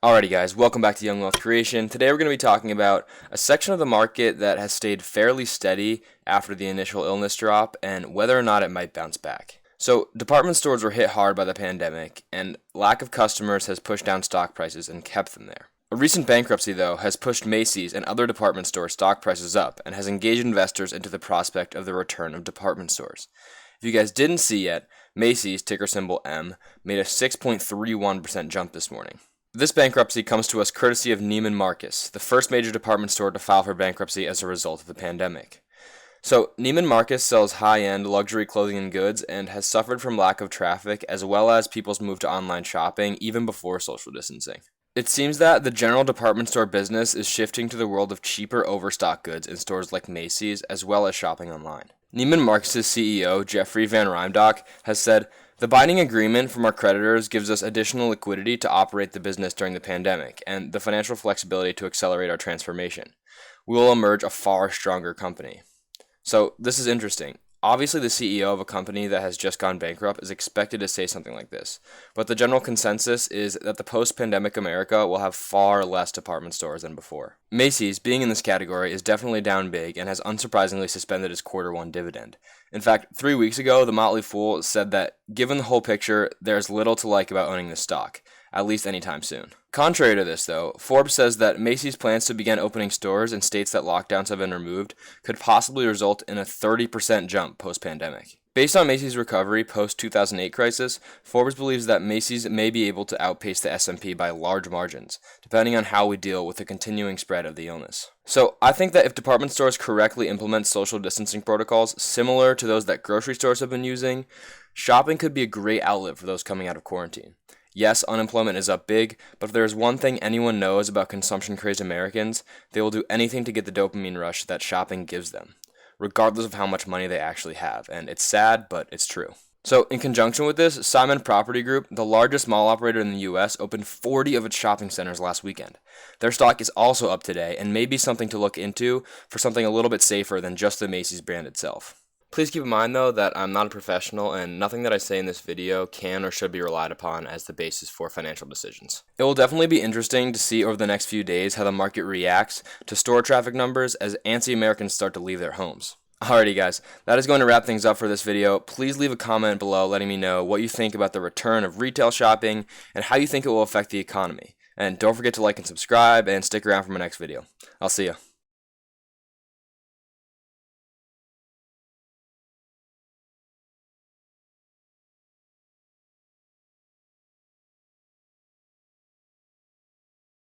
Alrighty guys, welcome back to Young Wealth Creation. Today we're going to be talking about a section of the market that has stayed fairly steady after the initial illness drop and whether or not it might bounce back. So, department stores were hit hard by the pandemic, and lack of customers has pushed down stock prices and kept them there. A recent bankruptcy, though, has pushed Macy's and other department store stock prices up and has engaged investors into the prospect of the return of department stores. If you guys didn't see yet, Macy's, ticker symbol M, made a 6.31% jump this morning. This bankruptcy comes to us courtesy of Neiman Marcus, the first major department store to file for bankruptcy as a result of the pandemic. So, Neiman Marcus sells high-end luxury clothing and goods and has suffered from lack of traffic as well as people's move to online shopping even before social distancing. It seems that the general department store business is shifting to the world of cheaper overstock goods in stores like Macy's as well as shopping online. Neiman Marcus' CEO, Jeffrey Van Rymdock, has said, "The binding agreement from our creditors gives us additional liquidity to operate the business during the pandemic and the financial flexibility to accelerate our transformation. We will emerge a far stronger company." So this is interesting. Obviously, the CEO of a company that has just gone bankrupt is expected to say something like this, but the general consensus is that the post-pandemic America will have far less department stores than before. Macy's, being in this category, is definitely down big and has unsurprisingly suspended its Q1 dividend. In fact, 3 weeks ago, the Motley Fool said that, given the whole picture, there's little to like about owning this stock, at least anytime soon. Contrary to this, though, Forbes says that Macy's plans to begin opening stores in states that lockdowns have been removed could possibly result in a 30% jump post-pandemic. Based on Macy's recovery post-2008 crisis, Forbes believes that Macy's may be able to outpace the S&P by large margins, depending on how we deal with the continuing spread of the illness. So, I think that if department stores correctly implement social distancing protocols similar to those that grocery stores have been using, shopping could be a great outlet for those coming out of quarantine. Yes, unemployment is up big, but if there is one thing anyone knows about consumption-crazed Americans, they will do anything to get the dopamine rush that shopping gives them, regardless of how much money they actually have. And it's sad, but it's true. So, in conjunction with this, Simon Property Group, the largest mall operator in the US, opened 40 of its shopping centers last weekend. Their stock is also up today, and may be something to look into for something a little bit safer than just the Macy's brand itself. Please keep in mind, though, that I'm not a professional and nothing that I say in this video can or should be relied upon as the basis for financial decisions. It will definitely be interesting to see over the next few days how the market reacts to store traffic numbers as antsy Americans start to leave their homes. Alrighty guys, that is going to wrap things up for this video. Please leave a comment below letting me know what you think about the return of retail shopping and how you think it will affect the economy. And don't forget to like and subscribe and stick around for my next video. I'll see ya.